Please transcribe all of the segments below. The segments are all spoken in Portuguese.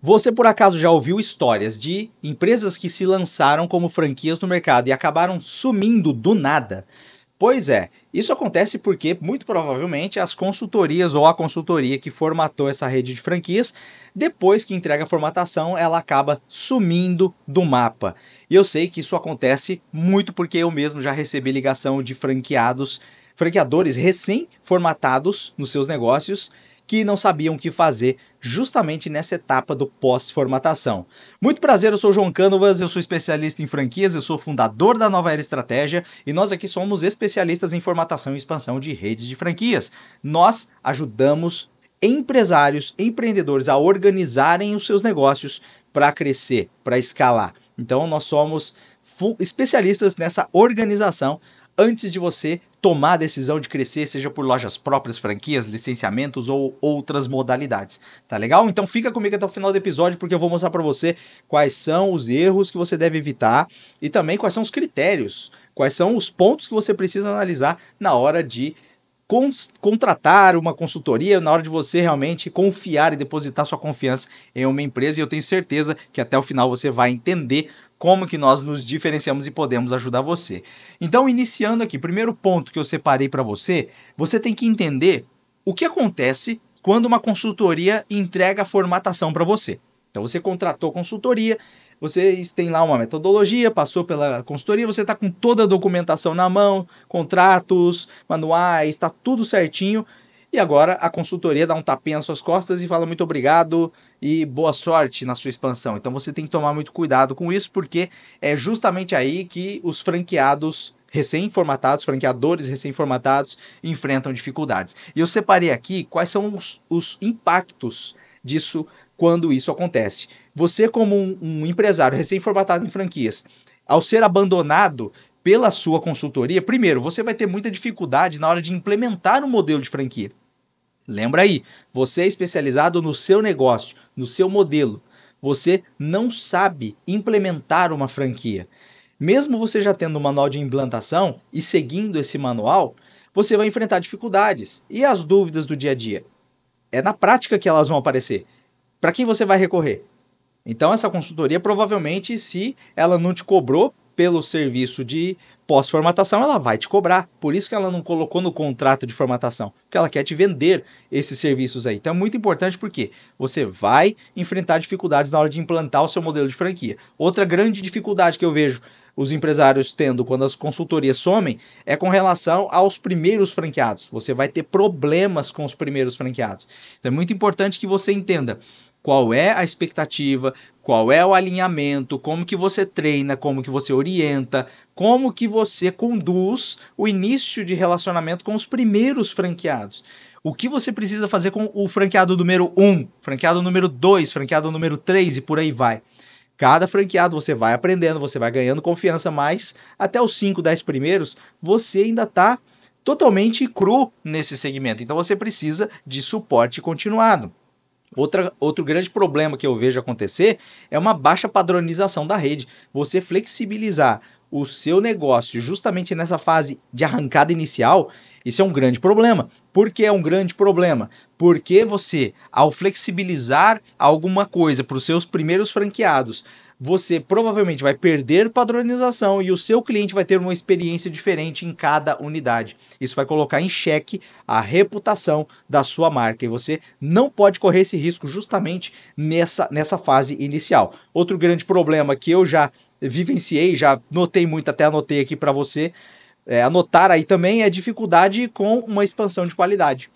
Você por acaso já ouviu histórias de empresas que se lançaram como franquias no mercado e acabaram sumindo do nada? Pois é, isso acontece porque, muito provavelmente, as consultorias ou a consultoria que formatou essa rede de franquias, depois que entrega a formatação, ela acaba sumindo do mapa. E eu sei que isso acontece muito porque eu mesmo já recebi ligação de franqueadores recém-formatados nos seus negócios que não sabiam o que fazer justamente nessa etapa do pós-formatação. Muito prazer, eu sou o João Cânovas, eu sou especialista em franquias, eu sou fundador da Nova Era Estratégia e nós aqui somos especialistas em formatação e expansão de redes de franquias. Nós ajudamos empresários, empreendedores a organizarem os seus negócios para crescer, para escalar. Então nós somos especialistas nessa organização antes de você tomar a decisão de crescer, seja por lojas próprias, franquias, licenciamentos ou outras modalidades. Tá legal? Então fica comigo até o final do episódio porque eu vou mostrar para você quais são os erros que você deve evitar e também quais são os critérios, quais são os pontos que você precisa analisar na hora de contratar uma consultoria, na hora de você realmente confiar e depositar sua confiança em uma empresa, e eu tenho certeza que até o final você vai entender como que nós nos diferenciamos e podemos ajudar você. Então, iniciando aqui, primeiro ponto que eu separei para você, você tem que entender o que acontece quando uma consultoria entrega a formatação para você. Então, você contratou a consultoria, vocês têm lá uma metodologia, passou pela consultoria, você está com toda a documentação na mão, contratos, manuais, está tudo certinho. E agora a consultoria dá um tapinha nas suas costas e fala muito obrigado e boa sorte na sua expansão. Então você tem que tomar muito cuidado com isso, porque é justamente aí que os franqueados recém-formatados, franqueadores recém-formatados, enfrentam dificuldades. E eu separei aqui quais são os impactos disso quando isso acontece. Você, como um empresário recém-formatado em franquias, ao ser abandonado pela sua consultoria, primeiro, você vai ter muita dificuldade na hora de implementar um modelo de franquia. Lembra aí, você é especializado no seu negócio, no seu modelo. Você não sabe implementar uma franquia. Mesmo você já tendo um manual de implantação e seguindo esse manual, você vai enfrentar dificuldades. E as dúvidas do dia a dia? É na prática que elas vão aparecer. Para quem você vai recorrer? Então essa consultoria provavelmente, se ela não te cobrou pelo serviço de pós-formatação, ela vai te cobrar. Por isso que ela não colocou no contrato de formatação, porque ela quer te vender esses serviços aí. Então é muito importante porque você vai enfrentar dificuldades na hora de implantar o seu modelo de franquia. Outra grande dificuldade que eu vejo os empresários tendo quando as consultorias somem é com relação aos primeiros franqueados. Você vai ter problemas com os primeiros franqueados. Então é muito importante que você entenda qual é a expectativa, qual é o alinhamento, como que você treina, como que você orienta, como que você conduz o início de relacionamento com os primeiros franqueados. O que você precisa fazer com o franqueado número 1, franqueado número 2, franqueado número 3 e por aí vai. Cada franqueado você vai aprendendo, você vai ganhando confiança, mas até os 5, 10 primeiros, você ainda está totalmente cru nesse segmento. Então você precisa de suporte continuado. Outro grande problema que eu vejo acontecer é uma baixa padronização da rede. Você flexibilizar o seu negócio justamente nessa fase de arrancada inicial, isso é um grande problema. Por que é um grande problema? Porque você, ao flexibilizar alguma coisa para os seus primeiros franqueados, você provavelmente vai perder padronização e o seu cliente vai ter uma experiência diferente em cada unidade. Isso vai colocar em xeque a reputação da sua marca e você não pode correr esse risco justamente nessa fase inicial. Outro grande problema que eu já vivenciei, já notei muito, até anotei aqui para você anotar aí também, é dificuldade com uma expansão de qualidade.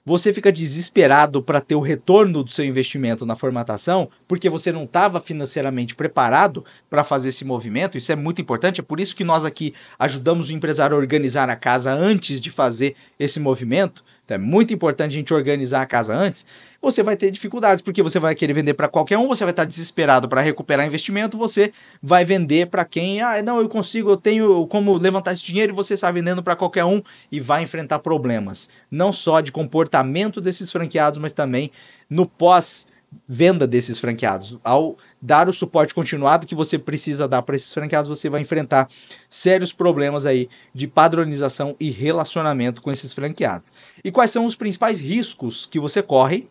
Você fica desesperado para ter o retorno do seu investimento na formatação porque você não estava financeiramente preparado para fazer esse movimento. Isso é muito importante, é por isso que nós aqui ajudamos o empresário a organizar a casa antes de fazer esse movimento. Então é muito importante a gente organizar a casa antes. Você vai ter dificuldades, porque você vai querer vender para qualquer um, você vai estar desesperado para recuperar investimento, você vai vender para quem, não, eu consigo, eu tenho como levantar esse dinheiro, e você está vendendo para qualquer um e vai enfrentar problemas, não só de comportamento desses franqueados, mas também no pós-venda desses franqueados. Ao dar o suporte continuado que você precisa dar para esses franqueados, você vai enfrentar sérios problemas aí de padronização e relacionamento com esses franqueados. E quais são os principais riscos que você corre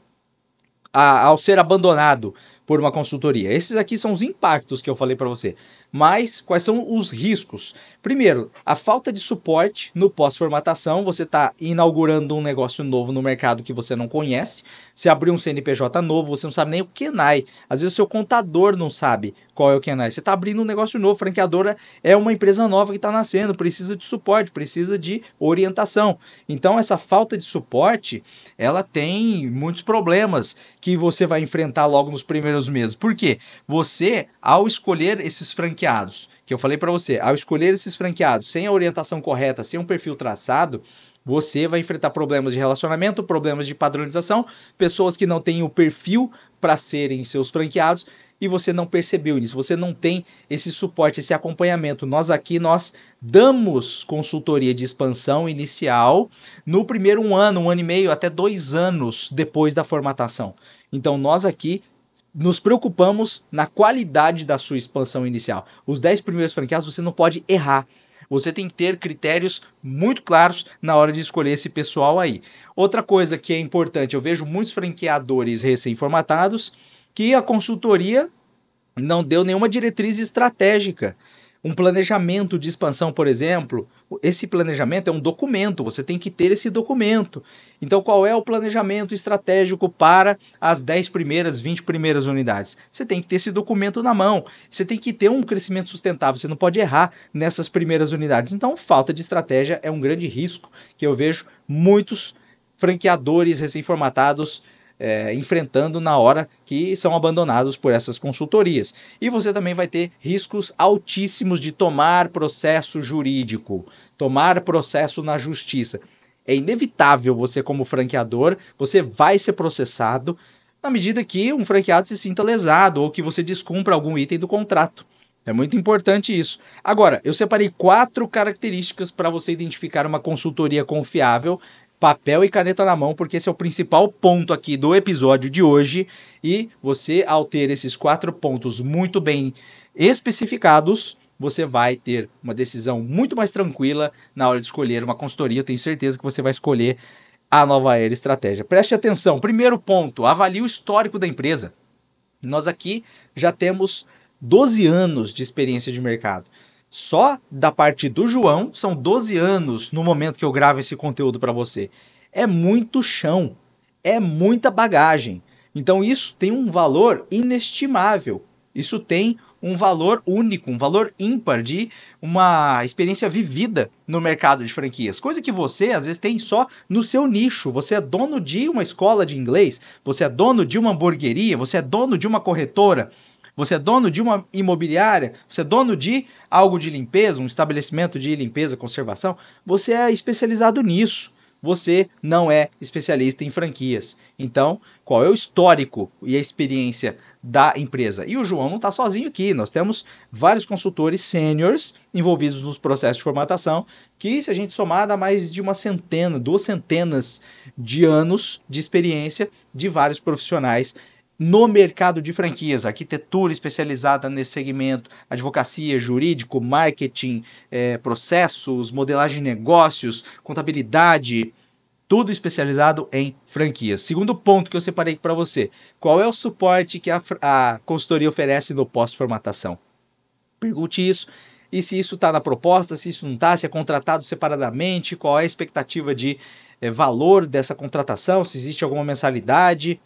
ao ser abandonado por uma consultoria. Esses aqui são os impactos que eu falei para você. Mas quais são os riscos? Primeiro, a falta de suporte no pós-formatação. Você está inaugurando um negócio novo no mercado que você não conhece. Você abriu um CNPJ novo, você não sabe nem o KENAI. Às vezes o seu contador não sabe qual é o KENAI. Você está abrindo um negócio novo. Franqueadora é uma empresa nova que está nascendo, precisa de suporte, precisa de orientação. Então essa falta de suporte, ela tem muitos problemas que você vai enfrentar logo nos primeiros meses. Por quê? Você, ao escolher esses franqueados, que eu falei para você, ao escolher esses franqueados sem a orientação correta, sem um perfil traçado, você vai enfrentar problemas de relacionamento, problemas de padronização, pessoas que não têm o perfil para serem seus franqueados e você não percebeu isso, você não tem esse suporte, esse acompanhamento. Nós damos consultoria de expansão inicial no primeiro um ano e meio, até 2 anos depois da formatação. Então nós aqui nos preocupamos na qualidade da sua expansão inicial. Os 10 primeiros franqueados você não pode errar. Você tem que ter critérios muito claros na hora de escolher esse pessoal aí. Outra coisa que é importante, eu vejo muitos franqueadores recém-formatados que a consultoria não deu nenhuma diretriz estratégica. Um planejamento de expansão, por exemplo, esse planejamento é um documento, você tem que ter esse documento. Então, qual é o planejamento estratégico para as 10 primeiras, 20 primeiras unidades? Você tem que ter esse documento na mão, você tem que ter um crescimento sustentável, você não pode errar nessas primeiras unidades. Então, falta de estratégia é um grande risco que eu vejo muitos franqueadores recém-formatados enfrentando na hora que são abandonados por essas consultorias. E você também vai ter riscos altíssimos de tomar processo jurídico, tomar processo na justiça. É inevitável você, como franqueador, você vai ser processado na medida que um franqueado se sinta lesado ou que você descumpra algum item do contrato. É muito importante isso. Agora, eu separei 4 características para você identificar uma consultoria confiável, papel e caneta na mão, porque esse é o principal ponto aqui do episódio de hoje. E você, ao ter esses 4 pontos muito bem especificados, você vai ter uma decisão muito mais tranquila na hora de escolher uma consultoria. Eu tenho certeza que você vai escolher a Nova Era Estratégia. Preste atenção. Primeiro ponto, avalie o histórico da empresa. Nós aqui já temos 12 anos de experiência de mercado. Só da parte do João, são 12 anos no momento que eu gravo esse conteúdo para você. É muito chão, é muita bagagem. Então isso tem um valor inestimável. Isso tem um valor único, um valor ímpar de uma experiência vivida no mercado de franquias. Coisa que você, às vezes, tem só no seu nicho. Você é dono de uma escola de inglês, você é dono de uma hamburgueria, você é dono de uma corretora, você é dono de uma imobiliária, você é dono de algo de limpeza, um estabelecimento de limpeza, conservação, você é especializado nisso. Você não é especialista em franquias. Então, qual é o histórico e a experiência da empresa? E o João não está sozinho aqui. Nós temos vários consultores sêniores envolvidos nos processos de formatação, que, se a gente somar, dá mais de 2 centenas de anos de experiência de vários profissionais no mercado de franquias, arquitetura especializada nesse segmento, advocacia, jurídico, marketing, processos, modelagem de negócios, contabilidade, tudo especializado em franquias. Segundo ponto que eu separei para você, qual é o suporte que a consultoria oferece no pós-formatação? Pergunte isso, e se isso está na proposta, se isso não está, se é contratado separadamente, qual é a expectativa de valor dessa contratação, se existe alguma mensalidade.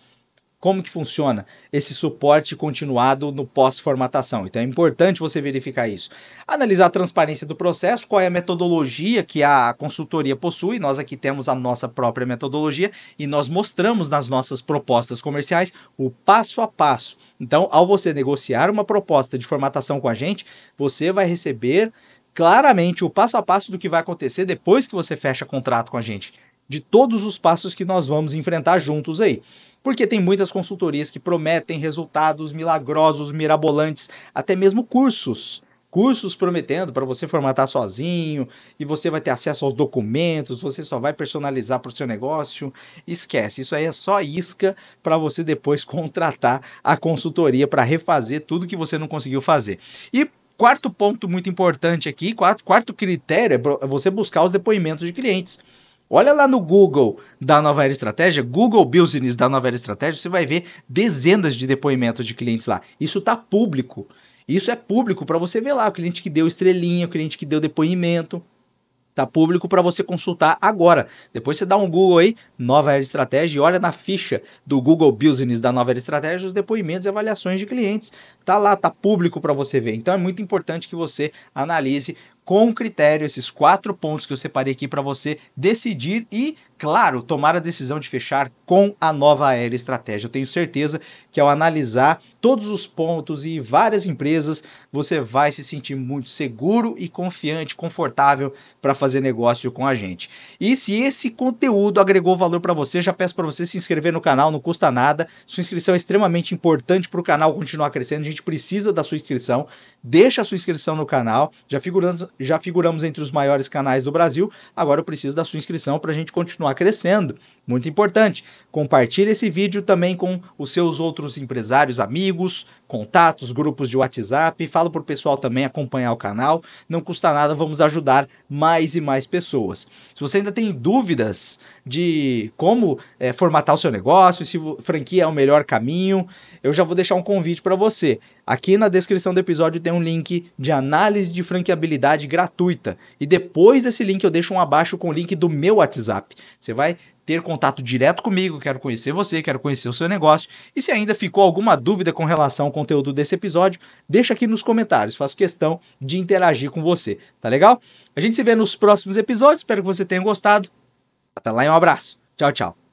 Como que funciona esse suporte continuado no pós-formatação? Então é importante você verificar isso. Analisar a transparência do processo, qual é a metodologia que a consultoria possui. Nós aqui temos a nossa própria metodologia e nós mostramos nas nossas propostas comerciais o passo a passo. Então, ao você negociar uma proposta de formatação com a gente, você vai receber claramente o passo a passo do que vai acontecer depois que você fecha contrato com a gente, de todos os passos que nós vamos enfrentar juntos aí. Porque tem muitas consultorias que prometem resultados milagrosos, mirabolantes, até mesmo cursos. Cursos prometendo para você formatar sozinho, e você vai ter acesso aos documentos, você só vai personalizar para o seu negócio. Esquece, isso aí é só isca para você depois contratar a consultoria para refazer tudo que você não conseguiu fazer. E quarto ponto muito importante aqui, quarto critério é você buscar os depoimentos de clientes. Olha lá no Google da Nova Era Estratégia, Google Business da Nova Era Estratégia, você vai ver dezenas de depoimentos de clientes lá. Isso tá público. Isso é público para você ver lá, o cliente que deu estrelinha, o cliente que deu depoimento. Tá público para você consultar agora. Depois você dá um Google aí, Nova Era Estratégia, e olha na ficha do Google Business da Nova Era Estratégia os depoimentos e avaliações de clientes. Tá lá, tá público para você ver. Então é muito importante que você analise com critério esses 4 pontos que eu separei aqui para você decidir e, claro, tomar a decisão de fechar com a Nova Era Estratégia. Eu tenho certeza que ao analisar todos os pontos e várias empresas, você vai se sentir muito seguro e confiante, confortável para fazer negócio com a gente. E se esse conteúdo agregou valor para você, já peço para você se inscrever no canal, não custa nada. Sua inscrição é extremamente importante para o canal continuar crescendo, a gente precisa da sua inscrição. Deixa a sua inscrição no canal, já figuramos entre os maiores canais do Brasil, agora eu preciso da sua inscrição para a gente continuar crescendo. Muito importante. Compartilhe esse vídeo também com os seus outros empresários, amigos, contatos, grupos de WhatsApp. Fala para o pessoal também acompanhar o canal. Não custa nada, vamos ajudar mais e mais pessoas. Se você ainda tem dúvidas de como formatar o seu negócio, se franquia é o melhor caminho, eu já vou deixar um convite para você. Aqui na descrição do episódio tem um link de análise de franqueabilidade gratuita. E depois desse link eu deixo um abaixo com o link do meu WhatsApp. Você vai ter contato direto comigo, quero conhecer você, quero conhecer o seu negócio. E se ainda ficou alguma dúvida com relação ao conteúdo desse episódio, deixa aqui nos comentários, faço questão de interagir com você, tá legal? A gente se vê nos próximos episódios, espero que você tenha gostado. Até lá e um abraço. Tchau, tchau.